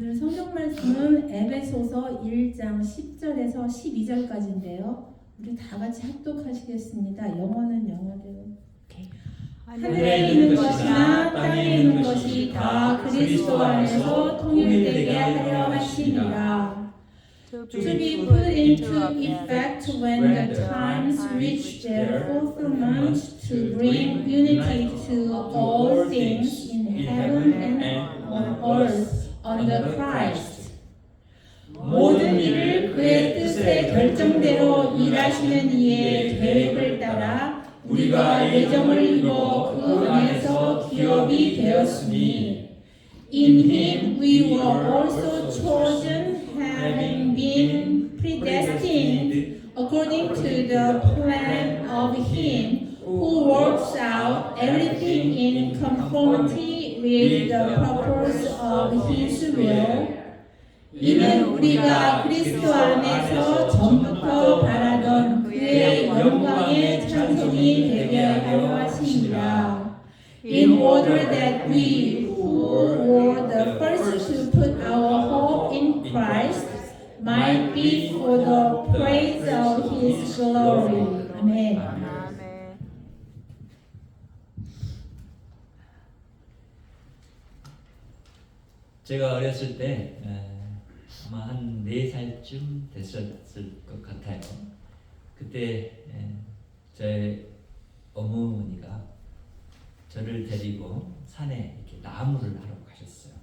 오늘 성경 말씀은 에베소서 1장 10절에서 12절까지인데요. 우리 다 같이 합독하시겠습니다. 영어는 영어대로. 하늘에 있는 것이나 땅에 있는 것이 다 그리스도 안에서 통일되게 하려 하시니라. To be put into effect when the times reach their fulfillment, to bring unity to all things in heaven and on earth under Christ. 모든 일을 그의 뜻의 결정대로 일하시는 이의 계획을 따라 우리가 예정을 이루어 그 안에서 기업이 되었으니 In him we were also chosen, having been predestined according to the plan of him who works out everything in conformity with the purpose of his will. 이는 우리가 그리스도 안에서 전부터 바라던 그의 영광의 찬송이 되게 하려 하심이라. In order that we who were the first to put our hope in Christ might be for the praise of his glory. 아멘. 제가 어렸을 때 아마 한 4살쯤 됐었을 것 같아요. 그때 제 어머니가 저를 데리고 산에 이렇게 나무를 하러 가셨어요.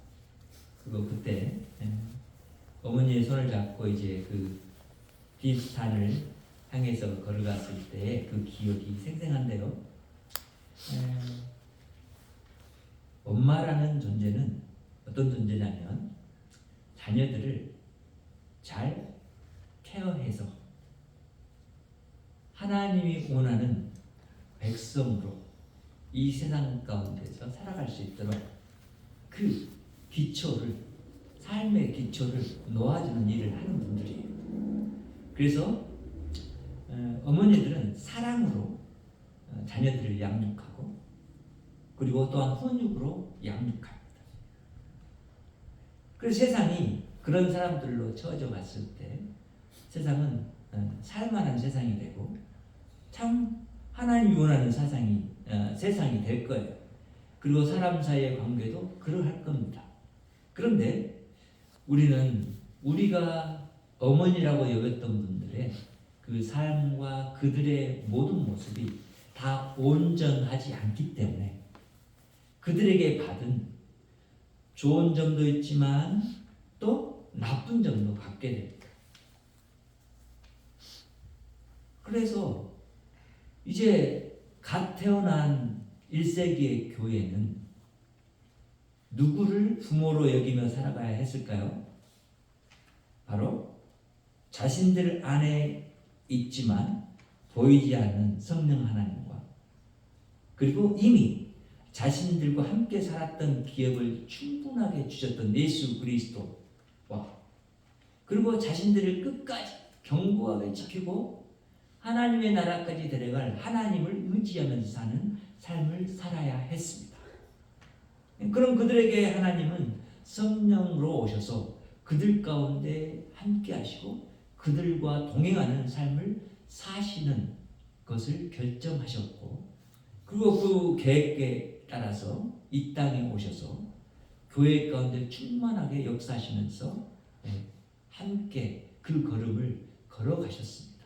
그리고 그때 어머니의 손을 잡고 이제 그 뒷산을 향해서 걸어갔을 때의 그 기억이 생생한데요. 엄마라는 존재는 어떤 존재냐면 자녀들을 잘 케어해서 하나님이 원하는 백성으로 이 세상 가운데서 살아갈 수 있도록 그 기초를, 삶의 기초를 놓아주는 일을 하는 분들이에요. 그래서 어머니들은 사랑으로 자녀들을 양육하고 그리고 또한 훈육으로 양육합니다. 그래서 세상이 그런 사람들로 채워져 갔을 때 세상은 살만한 세상이 되고 참 하나님이 원하는 세상이 될 거예요. 그리고 사람 사이의 관계도 그러할 겁니다. 그런데 우리는 우리가 어머니라고 여겼던 분들의 그 삶과 그들의 모든 모습이 다 온전하지 않기 때문에 그들에게 받은 좋은 점도 있지만 또 나쁜 점도 갖게 됩니다. 그래서 이제 갓 태어난 1세기의 교회는 누구를 부모로 여기며 살아가야 했을까요? 바로 자신들 안에 있지만 보이지 않는 성령 하나님과 그리고 이미 자신들과 함께 살았던 기업을 충분하게 주셨던 예수 그리스도와 그리고 자신들을 끝까지 견고하게 지키고 하나님의 나라까지 데려갈 하나님을 의지하면서 사는 삶을 살아야 했습니다. 그럼 그들에게 하나님은 성령으로 오셔서 그들 가운데 함께 하시고 그들과 동행하는 삶을 사시는 것을 결정하셨고 그리고 그 계획에 따라서 이 땅에 오셔서 교회 가운데 충만하게 역사하시면서 함께 그 걸음을 걸어가셨습니다.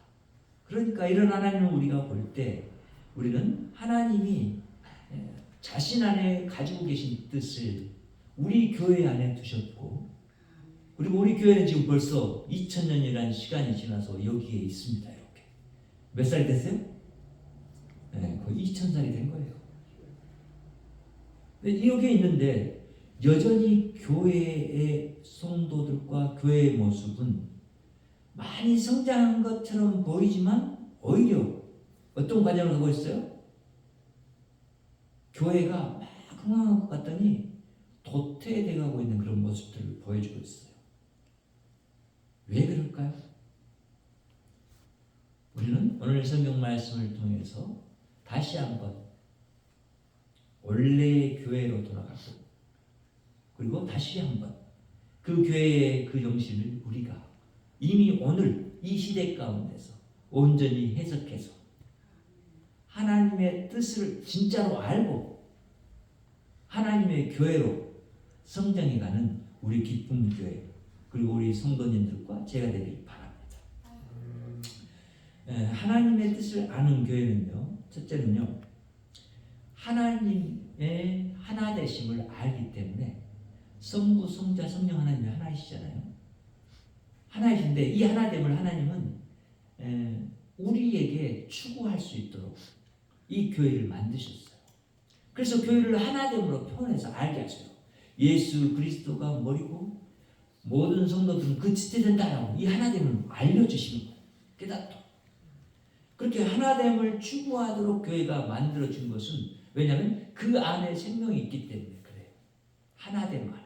그러니까 이런 하나님을 우리가 볼 때 우리는 하나님이 자신 안에 가지고 계신 뜻을 우리 교회 안에 두셨고 그리고 우리 교회는 지금 벌써 2000년이라는 시간이 지나서 여기에 있습니다. 이렇게 몇 살 됐어요? 거의 2000살이 된 거예요. 이렇게 있는데 여전히 교회의 성도들과 교회의 모습은 많이 성장한 것처럼 보이지만 오히려 어떤 과정을 하고 있어요? 교회가 막 흥황한 것 같더니 도태돼 가고 있는 그런 모습들을 보여주고 있어요. 왜 그럴까요? 우리는 오늘 성경 말씀을 통해서 다시 한번 원래의 교회로 돌아가고 그리고 다시 한번 그 교회의 그 정신을 우리가 이미 오늘 이 시대 가운데서 온전히 해석해서 하나님의 뜻을 진짜로 알고 하나님의 교회로 성장해가는 우리 기쁨 교회 그리고 우리 성도님들과 제가 되길 바랍니다. 하나님의 뜻을 아는 교회는요, 첫째는요, 하나님의 하나 되심을 알기 때문에 성부, 성자, 성령 하나님이 하나이시잖아요. 하나이신데 이 하나됨을 하나님은 우리에게 추구할 수 있도록 이 교회를 만드셨어요. 그래서 교회를 하나됨으로 표현해서 알게 하세요. 예수 그리스도가 머리고 모든 성도들은 그 지체 된다라고 이 하나됨을 알려주시는 거예요. 깨닫도. 그렇게 하나됨을 추구하도록 교회가 만들어진 것은 왜냐하면 그 안에 생명이 있기 때문에 그래요. 하나됨 안에.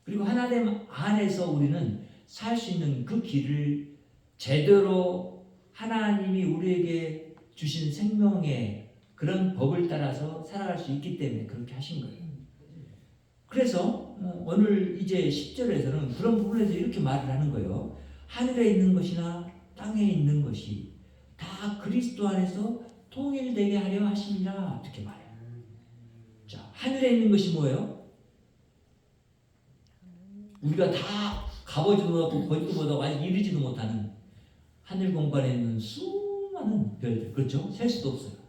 그리고 하나됨 안에서 우리는 살 수 있는 그 길을 제대로 하나님이 우리에게 주신 생명의 그런 법을 따라서 살아갈 수 있기 때문에 그렇게 하신 거예요. 그래서 오늘 이제 10절에서는 그런 부분에서 이렇게 말을 하는 거예요. 하늘에 있는 것이나 땅에 있는 것이 다 그리스도 안에서 통일되게 하려 하심이라 이렇게 말해요. 자, 하늘에 있는 것이 뭐예요? 우리가 다 가보지도 못하고 보지도 못하고 아직 이르지도 못하는 하늘 공간에 있는 수많은 별들, 그렇죠? 셀 수도 없어요.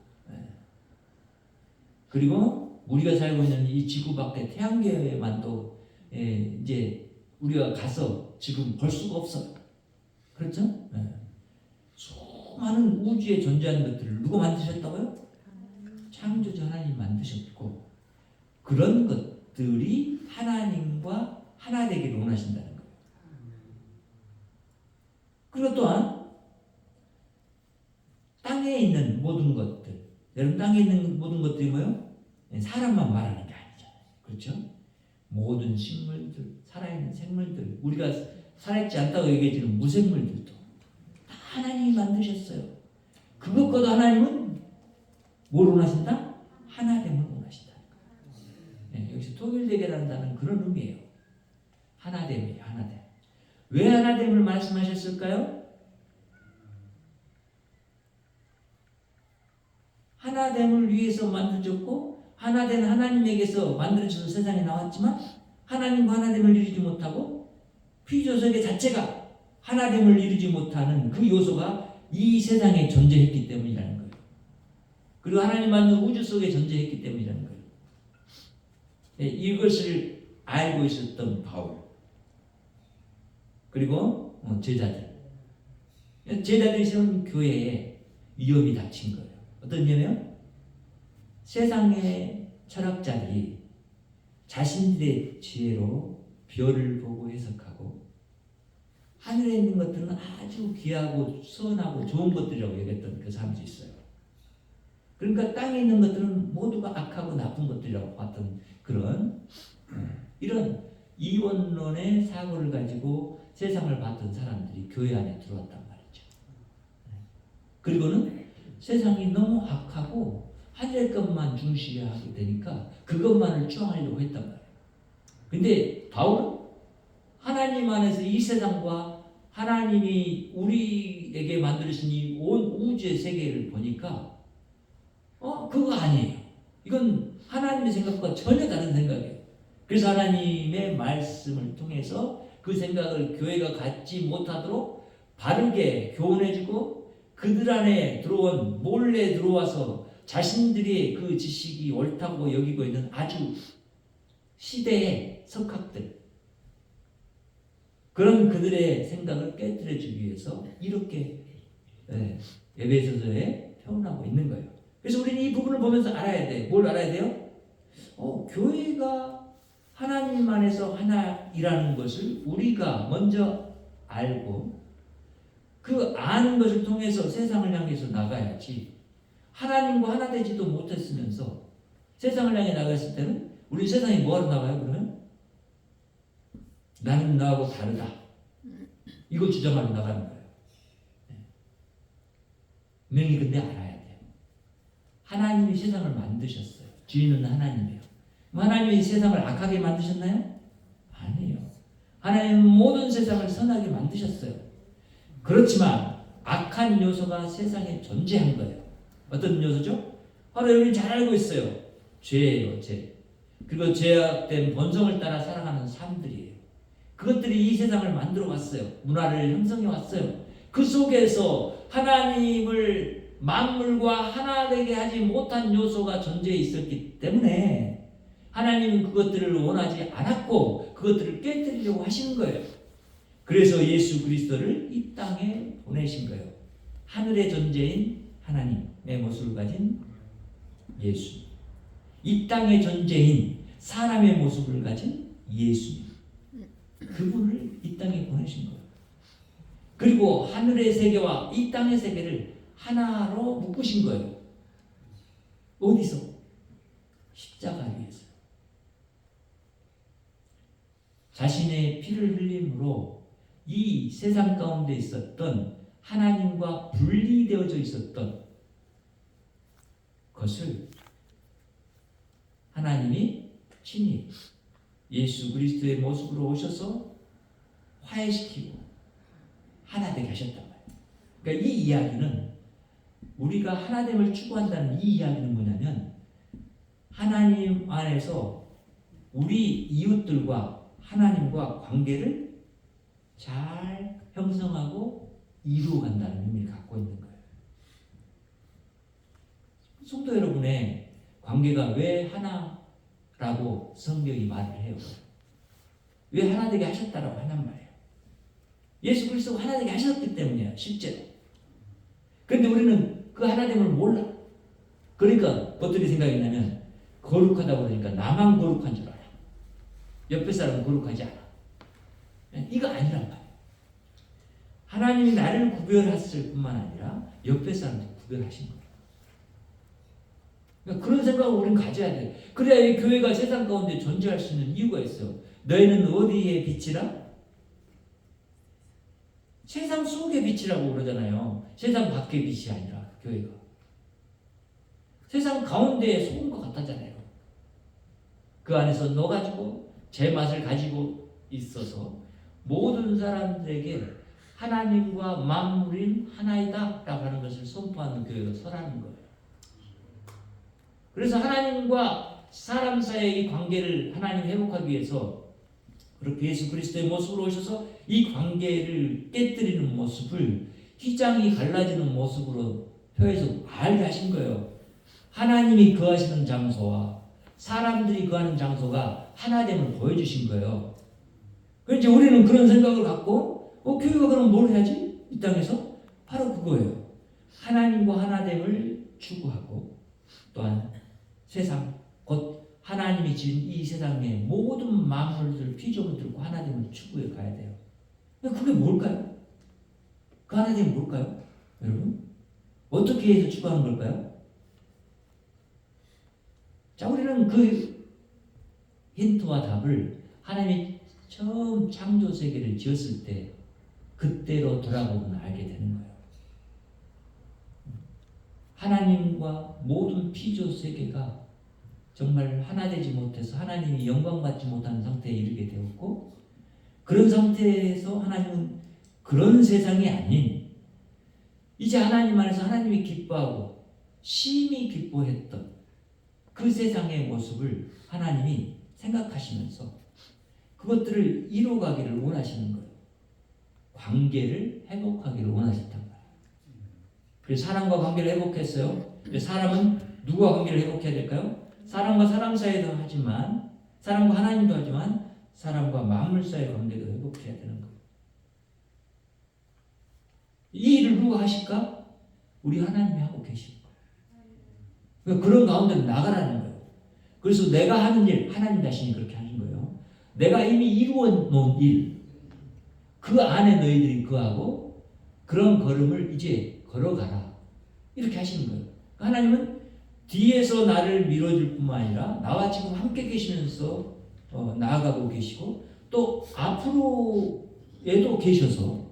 그리고 우리가 살고 있는 이 지구 밖에 태양계만도 이제 우리가 가서 지금 볼 수가 없어요. 그렇죠? 수많은 우주에 존재하는 것들을 누가 만드셨다고요? 창조주 하나님 만드셨고 그런 것들이 하나님과 하나 되기를 원하신다는 거예요. 그리고 또한 땅에 있는 모든 것들, 여러분 땅에 있는 모든 것들이 뭐예요? 사람만 말하는 게 아니잖아요. 그렇죠? 모든 식물들, 살아있는 생물들, 우리가 살아있지 않다고 얘기해주는 무생물들도 다 하나님이 만드셨어요. 그것과도 하나님은 뭘 원하신다? 하나됨을 원하신다. 여기서 통일되게 한다는 그런 의미예요. 하나됨이에요. 하나됨. 왜 하나됨을 말씀하셨을까요? 하나됨을 위해서 만들어졌고 하나된 하나님에게서 만들어져서 세상에 나왔지만 하나님과 하나됨을 이루지 못하고 피조세계 자체가 하나됨을 이루지 못하는 그 요소가 이 세상에 존재했기 때문이라는 거예요. 그리고 하나님 만든 우주 속에 존재했기 때문이라는 거예요. 이것을 알고 있었던 바울 그리고 제자들이 세운 교회에 위험이 닥친 거예요. 어떤 위험이요? 세상의 철학자들이 자신들의 지혜로 별을 보고 해석하고 하늘에 있는 것들은 아주 귀하고 선하고 좋은 것들이라고 얘기했던 그 사람들이 있어요. 그러니까 땅에 있는 것들은 모두가 악하고 나쁜 것들이라고 봤던 그런 이런 이원론의 사고를 가지고 세상을 봤던 사람들이 교회 안에 들어왔단 말이죠. 그리고는 세상이 너무 악하고 하늘의 것만 중시하게 되니까 그것만을 추앙하려고 했단 말이에요. 근데 바울은 하나님 안에서 이 세상과 하나님이 우리에게 만들으신 이 온 우주의 세계를 보니까 그거 아니에요. 이건 하나님의 생각과 전혀 다른 생각이에요. 그래서 하나님의 말씀을 통해서 그 생각을 교회가 갖지 못하도록 바르게 교훈해주고 그들 안에 몰래 들어와서 자신들이 그 지식이 옳다고 여기고 있는 아주 시대의 석학들 그런 그들의 생각을 깨뜨려주기 위해서 이렇게 에베소서에 표현하고 있는 거예요. 그래서 우리는 이 부분을 보면서 알아야 돼. 뭘 알아야 돼요? 교회가 하나님 안에서 하나이라는 것을 우리가 먼저 알고 그 아는 것을 통해서 세상을 향해서 나가야지 하나님과 하나 되지도 못했으면서 세상을 향해 나갔을 때는 우리 세상에 뭐하러 나가요 그러면? 나는 나하고 다르다. 이거 주장하러 나가는 거예요. 분명히 근데 알아야 돼요. 하나님이 세상을 만드셨어요. 주인은 하나님이에요. 하나님이 세상을 악하게 만드셨나요? 아니에요. 하나님은 모든 세상을 선하게 만드셨어요. 그렇지만 악한 요소가 세상에 존재한 거예요. 어떤 요소죠? 바로 여러분이 잘 알고 있어요. 죄예요, 죄. 그리고 죄악된 본성을 따라 살아가는 삶들이에요. 그것들이 이 세상을 만들어 왔어요. 문화를 형성해 왔어요. 그 속에서 하나님을 만물과 하나 되게 하지 못한 요소가 존재해 있었기 때문에 하나님은 그것들을 원하지 않았고 그것들을 깨뜨리려고 하시는 거예요. 그래서 예수 그리스도를 이 땅에 보내신 거예요. 하늘의 존재인 하나님의 모습을 가진 예수, 이 땅의 존재인 사람의 모습을 가진 예수님, 그분을 이 땅에 보내신 거예요. 그리고 하늘의 세계와 이 땅의 세계를 하나로 묶으신 거예요. 어디서? 십자가 위에서. 자신의 피를 흘림으로 이 세상 가운데 있었던 하나님과 분리되어져 있었던 것을 하나님이 친히 예수 그리스도의 모습으로 오셔서 화해시키고 하나 되게 하셨단 말이에요. 그러니까 이 이야기는 우리가 하나됨을 추구한다는 이 이야기는 뭐냐면 하나님 안에서 우리 이웃들과 하나님과 관계를 잘 형성하고 이루어간다는 의미를 갖고 있는 거예요. 성도 여러분의 관계가 왜 하나라고 성경이 말을 해요? 왜 하나 되게 하셨다라고 하냔 말이에요. 예수 그리스도가 하나 되게 하셨기 때문이에요. 실제로. 그런데 우리는 그 하나됨을 몰라. 그러니까 어떻게 생각했냐면 거룩하다고 그러니까 나만 거룩한 줄 알아. 옆에 사람은 거룩하지 않아. 이거 아니란 말이에요. 하나님이 나를 구별했을 뿐만 아니라 옆에 사람도 구별하신 거예요. 그러니까 그런 생각을 우리는 가져야 돼요. 그래야 이 교회가 세상 가운데 존재할 수 있는 이유가 있어요. 너희는 어디에 빛이라? 세상 속의 빛이라고 그러잖아요. 세상 밖의 빛이 아니라 교회가. 세상 가운데에 소금과 같았잖아요. 그 안에서 넣어가지고 제 맛을 가지고 있어서 모든 사람들에게 하나님과 만물인 하나이다 라고 하는 것을 선포하는 교회가 서라는 거예요. 그래서 하나님과 사람 사이의 이 관계를 하나님 회복하기 위해서 그렇게 예수 그리스도의 모습으로 오셔서 이 관계를 깨뜨리는 모습을 휘장이 갈라지는 모습으로 표해서 알게 하신 거예요. 하나님이 거하시는 장소와 사람들이 거하는 장소가 하나됨을 보여주신 거예요. 그런데 우리는 그런 생각을 갖고 교회가 그럼 뭘 해야지? 이 땅에서? 바로 그거예요. 하나님과 하나됨을 추구하고 또한 세상 곧 하나님이 지은 이 세상의 모든 만물들 피조물들과 하나됨을 추구해 가야 돼요. 그게 뭘까요? 그 하나됨이 뭘까요? 여러분? 어떻게 해서 추구하는 걸까요? 자, 우리는 그 힌트와 답을 하나님이 처음 창조 세계를 지었을 때 그때로 돌아보면 알게 되는 거예요. 하나님과 모든 피조 세계가 정말 하나 되지 못해서 하나님이 영광받지 못하는 상태에 이르게 되었고 그런 상태에서 하나님은 그런 세상이 아닌 이제 하나님 안에서 하나님이 기뻐하고 심히 기뻐했던 그 세상의 모습을 하나님이 생각하시면서 그것들을 이루어가기를 원하시는 거예요. 관계를 회복하기를 원하셨단 말이에요. 그래서 사람과 관계를 회복했어요. 사람은 누구와 관계를 회복해야 될까요? 사람과 사람 사이도 하지만 사람과 하나님도 하지만 사람과 만물 사이의 관계도 회복해야 되는 거예요. 이 일을 누가 하실까? 우리 하나님이 하고 계실 거예요. 그런 가운데로 나가라는 거예요. 그래서 내가 하는 일, 하나님 자신이 그렇게 하는 거예요. 내가 이미 이루어 놓은 일, 그 안에 너희들이 거하고 그런 걸음을 이제 걸어가라. 이렇게 하시는 거예요. 하나님은 뒤에서 나를 밀어줄 뿐만 아니라 나와 지금 함께 계시면서 나아가고 계시고 또 앞으로에도 계셔서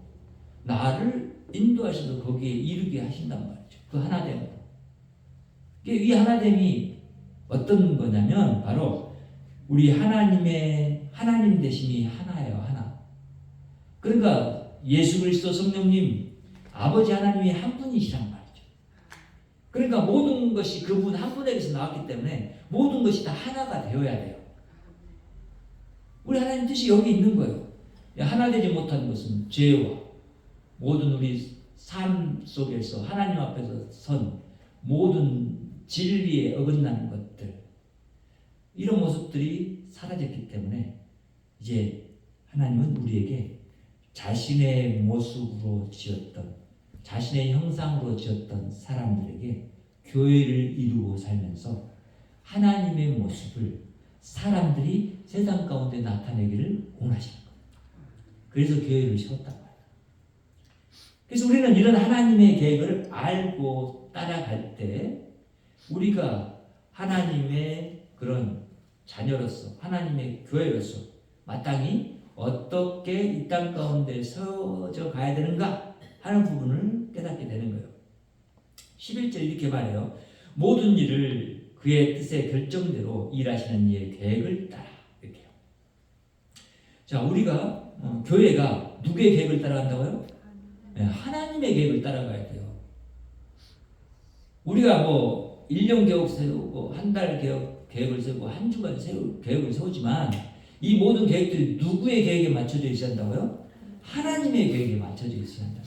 나를 인도하셔서 거기에 이르게 하신단 말이죠. 그 하나됨. 이 하나됨이 어떤 거냐면 바로 우리 하나님의 하나님 되심이 하나예요, 하나. 그러니까 예수 그리스도 성령님 아버지 하나님이 한 분이시란 말이죠. 그러니까 모든 것이 그분 한 분에게서 나왔기 때문에 모든 것이 다 하나가 되어야 돼요. 우리 하나님 뜻이 여기 있는 거예요. 하나 되지 못한 것은 죄와 모든 우리 삶 속에서 하나님 앞에서 선 모든 진리에 어긋나는 것들, 이런 모습들이 사라졌기 때문에 이제 하나님은 우리에게 자신의 모습으로 지었던, 자신의 형상으로 지었던 사람들에게 교회를 이루고 살면서 하나님의 모습을 사람들이 세상 가운데 나타내기를 원하시는 거예요. 그래서 교회를 세웠단 말이에요. 그래서 우리는 이런 하나님의 계획을 알고 따라갈 때 우리가 하나님의 그런 자녀로서, 하나님의 교회로서 마땅히 어떻게 이 땅 가운데 서져 가야 되는가 하는 부분을 깨닫게 되는 거예요. 11절 이렇게 말해요. 모든 일을 그의 뜻의 결정대로 일하시는 이의 계획을 따라. 이렇게요. 자, 우리가 교회가 누구의 계획을 따라간다고요? 네, 하나님의 계획을 따라가야 돼요. 우리가 뭐 1년 계획 세우고 한 달 계획을 세우고 한 주간 계획을 세우지만 이 모든 계획들이 누구의 계획에 맞춰져 있어야 한다고요? 하나님의 계획에 맞춰져 있어야 한다.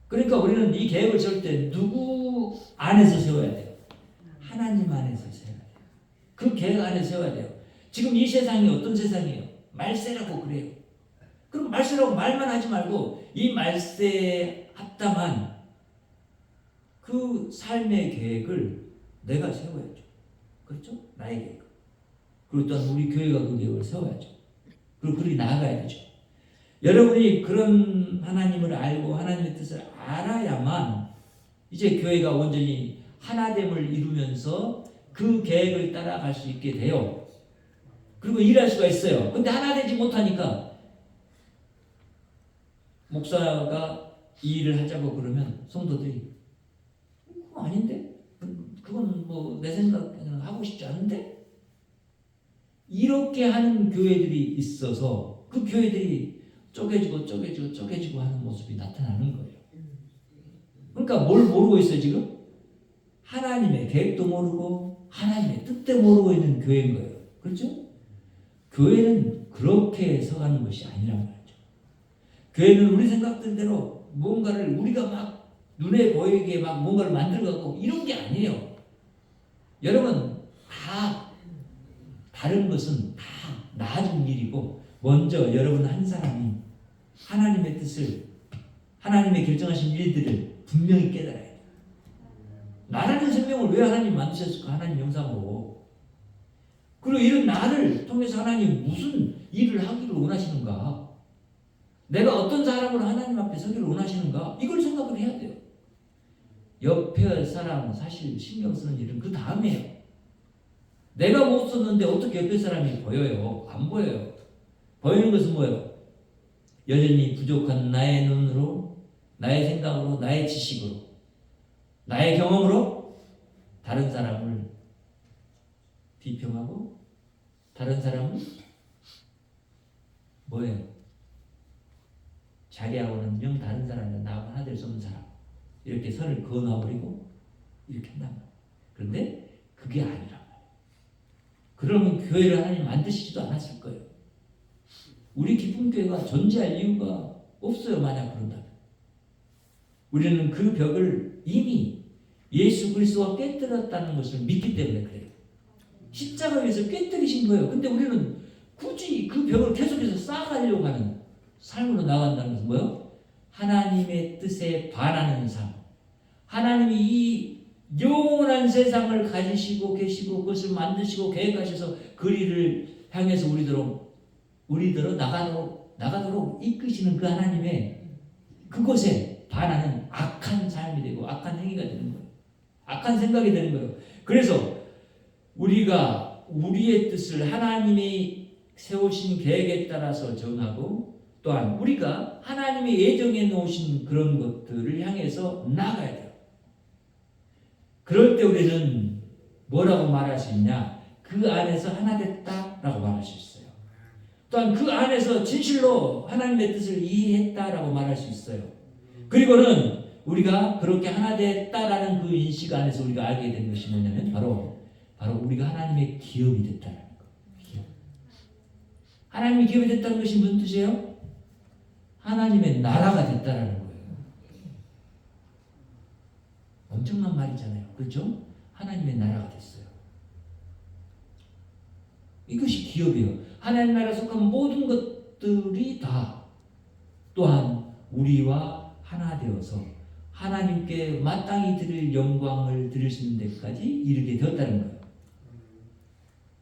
그러니까 우리는 이 계획을 세울 때 누구 안에서 세워야 돼요? 하나님 안에서 세워야 돼요. 그 계획 안에서 세워야 돼요. 지금 이 세상이 어떤 세상이에요? 말세라고 그래요. 그럼 말세라고 말만 하지 말고 이 말세에 합당한 그 삶의 계획을 내가 세워야죠. 그렇죠? 나의 계획. 그리고 또한 우리 교회가 그 계획을 세워야죠. 그리고 그렇게 나아가야 되죠. 여러분이 그런 하나님을 알고 하나님의 뜻을 알아야만 이제 교회가 온전히 하나됨을 이루면서 그 계획을 따라갈 수 있게 돼요. 그리고 일할 수가 있어요. 근데 하나 되지 못하니까 목사가 이 일을 하자고 그러면 성도들이 그거 아닌데? 그건 뭐 내 생각에는 하고 싶지 않은데? 이렇게 하는 교회들이 있어서 그 교회들이 쪼개지고 하는 모습이 나타나는 거예요. 그러니까 뭘 모르고 있어요 지금? 하나님의 계획도 모르고 하나님의 뜻도 모르고 있는 교회인 거예요. 그렇죠? 교회는 그렇게 서가는 것이 아니란 말이죠. 교회는 우리 생각대로 뭔가를 우리가 막 눈에 보이게 막 뭔가를 만들어가고 이런 게 아니에요. 여러분 다 다른 것은 다 나중 일이고 먼저 여러분 한 사람이 하나님의 뜻을, 하나님의 결정하신 일들을 분명히 깨달아야 돼요. 나라는 생명을 왜 하나님 만드셨을까? 하나님 형상으로. 그리고 이런 나를 통해서 하나님 무슨 일을 하기를 원하시는가? 내가 어떤 사람으로 하나님 앞에 서기를 원하시는가? 이걸 생각을 해야 돼요. 옆에 사람 사실 신경 쓰는 일은 그 다음이에요. 내가 못 썼는데 어떻게 옆에 사람이 보여요? 안 보여요. 보이는 것은 뭐예요? 여전히 부족한 나의 눈으로, 나의 생각으로, 나의 지식으로, 나의 경험으로 다른 사람을 비평하고 다른 사람은 뭐예요? 자기하고는 영 다른 사람이나 나하고 하나 될 수 없는 사람, 이렇게 선을 그어놔버리고 이렇게 한단 말이에요. 그런데 그게 아니란 말이에요. 그러면 교회를 하나님 만드시지도 않았을 거예요. 우리 기쁨교회가 존재할 이유가 없어요. 만약 그런다면 우리는 그 벽을 이미 예수 그리스도가 깨뜨렸다는 것을 믿기 때문에 그래요. 십자가 위에서 깨뜨리신 거예요. 근데 우리는 굳이 그 벽을 계속해서 쌓아가려고 하는 삶으로 나간다는 것은 뭐예요? 하나님의 뜻에 반하는 삶. 하나님이 이 영원한 세상을 가지시고 계시고 그것을 만드시고 계획하셔서 그 일을 향해서 우리들로 나가도록 이끄시는 그 하나님의 그곳에 반하는 악한 삶이 되고 악한 행위가 되는 거예요. 악한 생각이 되는 거예요. 그래서 우리가 우리의 뜻을 하나님이 세우신 계획에 따라서 정하고 또한 우리가 하나님의 예정해 놓으신 그런 것들을 향해서 나아가야 돼요. 그럴 때 우리는 뭐라고 말할 수 있냐? 그 안에서 하나 됐다라고 말할 수 있어요. 또한 그 안에서 진실로 하나님의 뜻을 이해했다라고 말할 수 있어요. 그리고는 우리가 그렇게 하나 됐다라는 그 인식 안에서 우리가 알게 된 것이 뭐냐면 바로 우리가 하나님의 기업이 됐다는 거. 기업. 하나님의 기업이 됐다는 것이 무슨 뜻이에요? 하나님의 나라가 됐다라는 거예요. 엄청난 말이잖아요. 그렇죠? 하나님의 나라가 됐어요. 이것이 기업이에요. 하나님 나라에 속한 모든 것들이 다 또한 우리와 하나 되어서 하나님께 마땅히 드릴 영광을 드릴 수 있는 데까지 이르게 되었다는 거예요.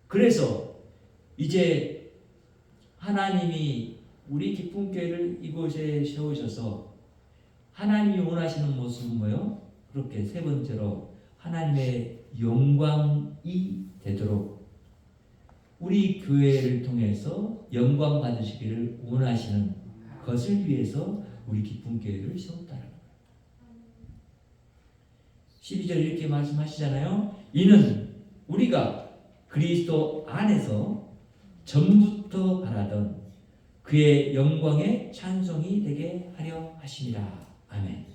그래서 이제 하나님이 우리 기쁨교회를 이곳에 세우셔서 하나님이 원하시는 모습은 뭐예요? 그렇게 세 번째로 하나님의 영광이 되도록 우리 교회를 통해서 영광 받으시기를 원하시는 것을 위해서 우리 기쁨교회를 세웠다는 거예요. 12절 이렇게 말씀하시잖아요. 이는 우리가 그리스도 안에서 전부터 바라던 그의 영광의 찬송이 되게 하려 하심이라. 아멘.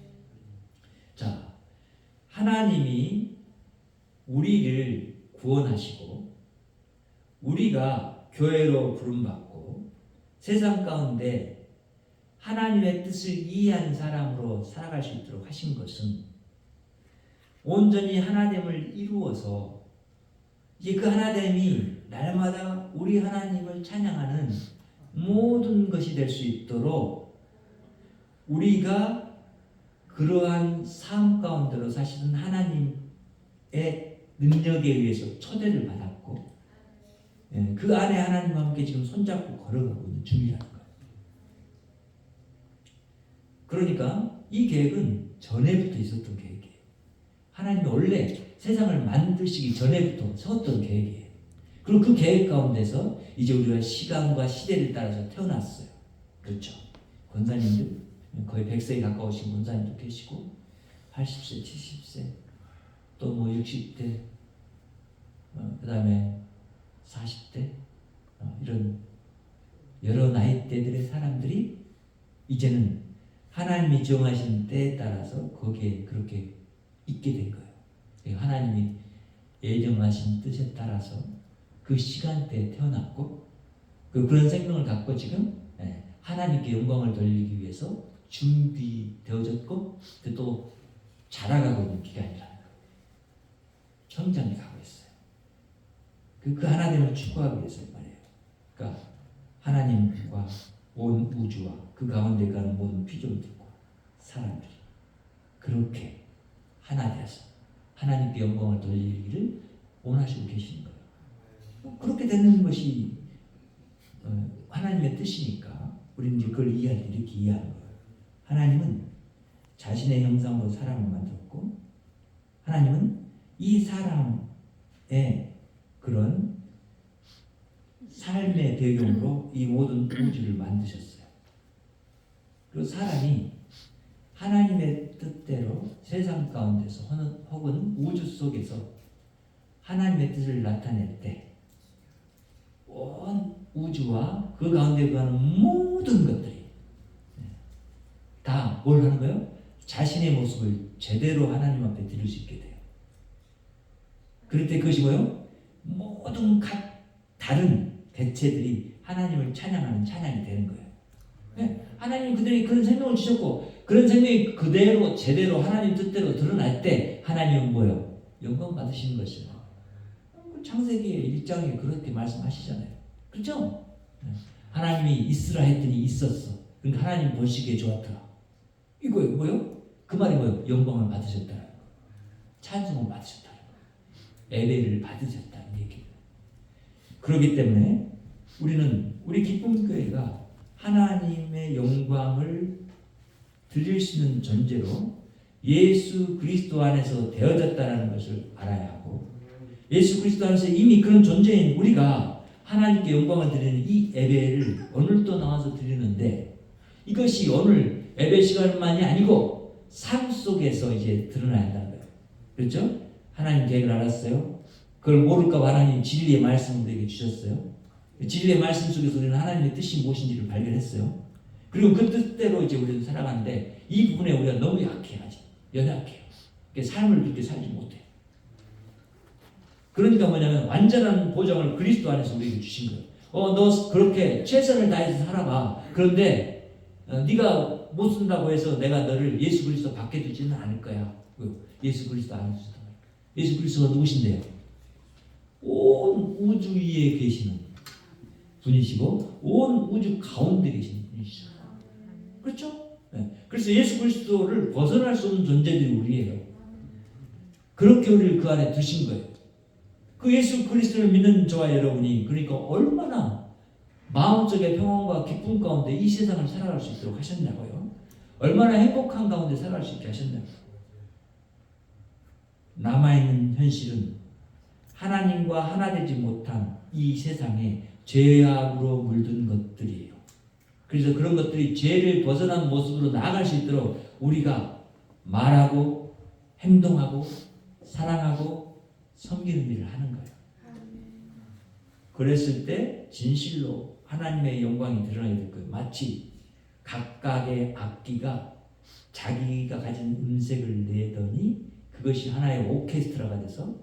자, 하나님이 우리를 구원하시고 우리가 교회로 부름받고 세상 가운데 하나님의 뜻을 이해한 사람으로 살아갈 수 있도록 하신 것은 온전히 하나됨을 이루어서 이제 그 하나됨이 날마다 우리 하나님을 찬양하는 모든 것이 될 수 있도록 우리가 그러한 삶 가운데로 사실은 하나님의 능력에 의해서 초대를 받았고 그 안에 하나님과 함께 지금 손잡고 걸어가고 있는 중이라는 거예요. 그러니까 이 계획은 전에부터 있었던 계획이에요. 하나님이 원래 세상을 만드시기 전에부터 세웠던 계획이에요. 그리고 그 계획 가운데서 이제 우리가 시간과 시대를 따라서 태어났어요. 그렇죠. 권사님들 거의 100세에 가까우신 권사님도 계시고 80세, 70세 또 뭐 60대 그 다음에 40대 이런 여러 나이대들의 사람들이 이제는 하나님이 정하신 때에 따라서 거기에 그렇게 있게 된 거예요. 하나님이 예정하신 뜻에 따라서 그 시간대에 태어났고 그런 생명을 갖고 지금 하나님께 영광을 돌리기 위해서 준비되어졌고 또 자라가고 있는 기간이라는 거예요. 성장해 가고 있어요. 그 하나님을 축복하기 위해서 말이에요. 그러니까 하나님과 온 우주와 그 가운데 가는 모든 피조물들과 사람들이 그렇게 하나 되어서 하나님께 영광을 돌리기를 원하시고 계시는 거예요. 그렇게 되는 것이 하나님의 뜻이니까 우리는 이제 그걸 이해할 때 이렇게 이해하는 거예요. 하나님은 자신의 형상으로 사람을 만들었고 하나님은 이 사람의 그런 삶의 배경으로 이 모든 우주를 만드셨어요. 그리고 사람이 하나님의 뜻대로 세상 가운데서 혹은 우주 속에서 하나님의 뜻을 나타낼 때 온 우주와 그 가운데 가는 모든 것들이 다 뭘 하는 거예요? 자신의 모습을 제대로 하나님 앞에 드릴 수 있게 돼요. 그럴 때 그것이 뭐예요? 모든 각 다른 대체들이 하나님을 찬양하는 찬양이 되는 거예요. 하나님이 그들에게 그런 생명을 주셨고 그런 생명이 그대로 제대로 하나님 뜻대로 드러날 때 하나님은 뭐예요? 영광 받으시는 것이에요. 창세기 1장에 그렇게 말씀하시잖아요. 그렇죠? 하나님이 있으라 했더니 있었어. 그러니까 하나님 보시기에 좋았더라. 이거예요. 뭐예요? 그 말이 뭐예요? 영광을 받으셨다는 거. 찬송을 받으셨다는 거. 예배를 받으셨다는 얘기예요. 그렇기 때문에 우리 기쁨교회가 하나님의 영광을 드릴 수 있는 존재로 예수 그리스도 안에서 되어졌다는 것을 알아야 하고 예수 그리스도 안에서 이미 그런 존재인 우리가 하나님께 영광을 드리는 이 예배를 오늘도 나와서 드리는데 이것이 오늘 예배 시간만이 아니고 삶 속에서 이제 드러나야 한다는 거예요. 그렇죠? 하나님 계획을 알았어요. 그걸 모를까 봐 하나님 진리의 말씀을 우리에게 주셨어요. 진리의 말씀 속에서 우리는 하나님의 뜻이 무엇인지를 발견했어요. 그리고 그 뜻대로 이제 우리는 살아가는데 이 부분에 우리가 너무 약해요. 아직 연약해요. 삶을 그렇게 살지 못해요. 그러니까 뭐냐면 완전한 보장을 그리스도 안에서 우리에게 주신 거예요. 너 그렇게 최선을 다해서 살아봐. 그런데 네가 못 쓴다고 해서 내가 너를 예수 그리스도 밖에 두지는 않을 거야. 예수 그리스도 안에 두셨단 말이에요. 예수 그리스도가 누구신데요? 온 우주 위에 계시는 분이시고 온 우주 가운데 계시는 분이시죠. 그렇죠? 네. 그래서 예수 그리스도를 벗어날 수 없는 존재들이 우리예요. 그렇게 우리를 그 안에 두신 거예요. 그 예수 그리스도를 믿는 저와 여러분이 그러니까 얼마나 마음속의 평안과 기쁨 가운데 이 세상을 살아갈 수 있도록 하셨냐고요. 얼마나 행복한 가운데 살아갈 수 있게 하셨냐고요. 남아있는 현실은 하나님과 하나 되지 못한 이 세상에 죄악으로 물든 것들이에요. 그래서 그런 것들이 죄를 벗어난 모습으로 나아갈 수 있도록 우리가 말하고 행동하고 사랑하고 섬기는 일을 하는 거예요. 그랬을 때 진실로 하나님의 영광이 드러나게 될 거예요. 마치 각각의 악기가 자기가 가진 음색을 내더니 그것이 하나의 오케스트라가 돼서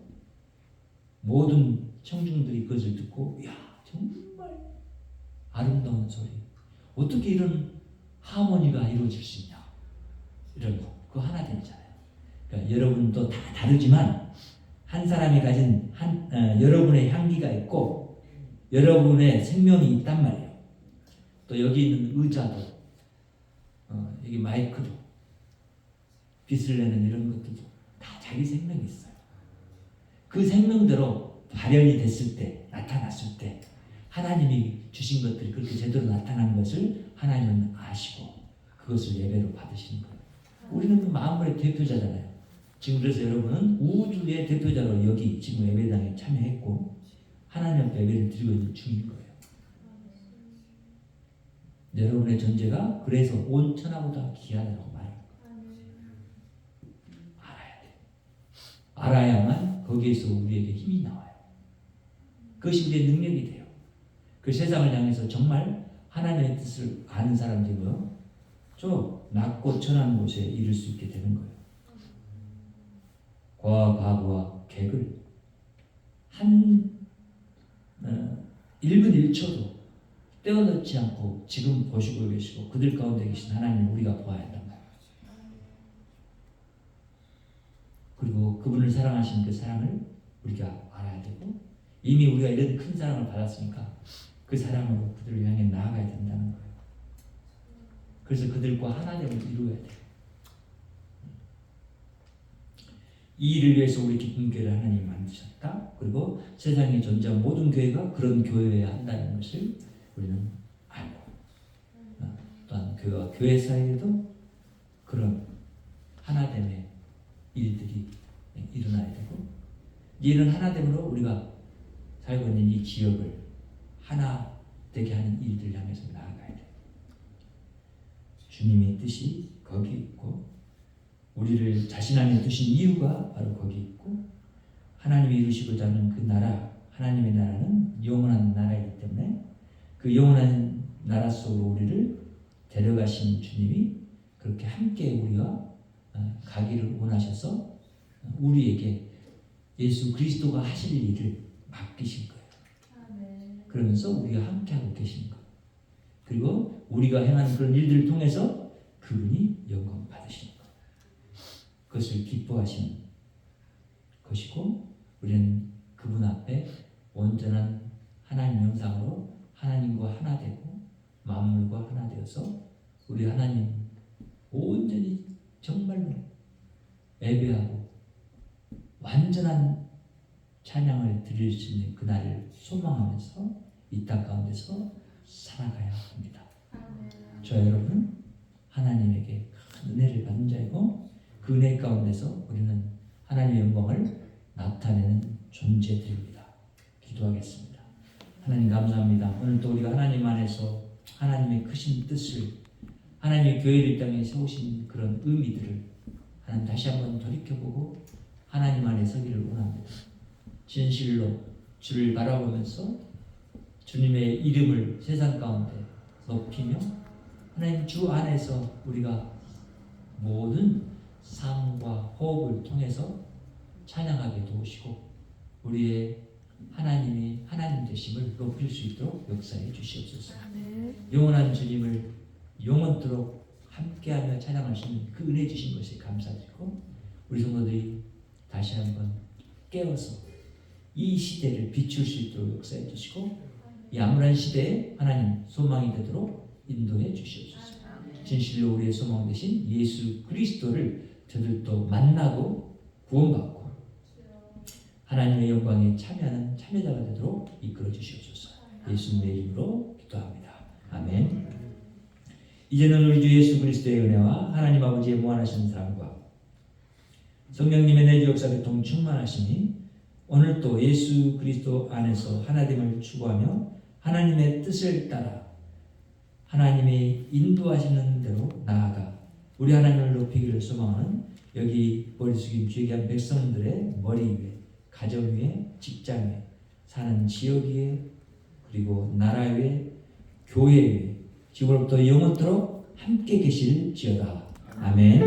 모든 청중들이 그것을 듣고 야 정말 아름다운 소리, 어떻게 이런 하모니가 이루어질 수 있냐, 이런 거 그거 하나 되잖아요. 그러니까 여러분도 다 다르지만 한 사람이 가진 여러분의 향기가 있고 여러분의 생명이 있단 말이에요. 또 여기 있는 의자도 여기 마이크도 빛을 내는 이런 것들도 다 자기 생명이 있어요. 그 생명대로 발현이 됐을 때, 나타났을 때 하나님이 주신 것들이 그렇게 제대로 나타나는 것을 하나님은 아시고 그것을 예배로 받으시는 거예요. 우리는 그 만물의 대표자잖아요. 지금 그래서 여러분은 우주의 대표자로 여기 지금 예배당에 참여했고 하나님 앞에 예배를 드리고 있는 중인 거예요. 여러분의 존재가 그래서 온 천하보다 귀하다고 말해요. 알아야 돼요. 알아야만 거기에서 우리에게 힘이 나와요. 그것이 우리의 능력이 돼요. 그 세상을 향해서 정말 하나님의 뜻을 아는 사람들이고요. 좀 낮고 천한 곳에 이룰 수 있게 되는 거예요. 과와 과부와 객을 한 1분 1초도 떼어놓지 않고 지금 보시고 계시고 그들 가운데 계신 하나님을 우리가 보아야 한단 말이에요. 그리고 그분을 사랑하시는 그 사랑을 우리가 알아야 되고 이미 우리가 이런 큰 사랑을 받았으니까 그 사랑으로 그들을 향해 나아가야 된다는 거예요. 그래서 그들과 하나됨을 이루어야 돼요. 이 일을 위해서 우리 기쁨 교회를 하나님이 만드셨다. 그리고 세상에 존재한 모든 교회가 그런 교회여야 한다는 것을 우리는 알고 또한 교회와 교회 사이에도 그런 하나됨의 일들이 일어나야 되고 이런 하나됨으로 우리가 살고 있는 이 지역을 하나 되게 하는 일들 향해서 나아가야 돼요. 주님의 뜻이 거기 있고 우리를 자신 안에 두신 이유가 바로 거기 있고 하나님이 이루시고자 하는 그 나라, 하나님의 나라는 영원한 나라이기 때문에 그 영원한 나라 속으로 우리를 데려가신 주님이 그렇게 함께 우리와 가기를 원하셔서 우리에게 예수 그리스도가 하실 일을 맡기신 거예요. 그러면서 우리가 함께하고 계신 거예요. 그리고 우리가 행하는 그런 일들을 통해서 그분이 영광 받으시는 거예요. 그것을 기뻐하시는 것이고 우리는 그분 앞에 온전한 하나님 형상으로 하나님과 하나 되고 만물과 하나 되어서 우리 하나님 온전히 정말로 예배하고 완전한 찬양을 드릴 수 있는 그날을 소망하면서 이 땅 가운데서 살아가야 합니다. 저 여러분 하나님에게 큰 은혜를 받은 자이고 그 은혜 가운데서 우리는 하나님의 영광을 나타내는 존재들입니다. 기도하겠습니다. 하나님 감사합니다. 오늘도 우리가 하나님 안에서 하나님의 크신 뜻을 하나님의 교회를 이 땅에 세우신 그런 의미들을 하나님 다시 한번 돌이켜보고 하나님 안에 서기를 원합니다. 진실로 주를 바라보면서 주님의 이름을 세상 가운데 높이며 하나님 주 안에서 우리가 모든 삶과 호흡을 통해서 찬양하게 도우시고 우리의 하나님이 하나님 되심을 높일 수 있도록 역사해 주시옵소서. 영원한 주님을 영원토록 함께하며 찬양하시는 그 은혜 주신 것에 감사드리고 우리 성도들이 다시 한번 깨어서 이 시대를 비출 수 있도록 역사해 주시고 이 암울한 시대에 하나님 소망이 되도록 인도해 주시옵소서. 진실로 우리의 소망 되신 예수 그리스도를 저들도 만나고 구원받고 하나님의 영광에 참여하는 참여자가 되도록 이끌어 주시옵소서. 예수님의 이름으로 기도합니다. 아멘. 이제는 우리 주 예수 그리스도의 은혜와 하나님 아버지의 무한하신 사랑과 성령님의 내주 역사 교통 충만하시니 오늘도 예수 그리스도 안에서 하나됨을 추구하며 하나님의 뜻을 따라 하나님의 인도하시는 대로 나아가 우리 하나님을 높이기를 소망하는 여기 머리 숙임 주의한 백성들의 머리 위에 가정 위에 직장 위에 사는 지역 위에 그리고 나라 위에 교회 위에 지금부터 영원토록 함께 계실지어다. 아멘.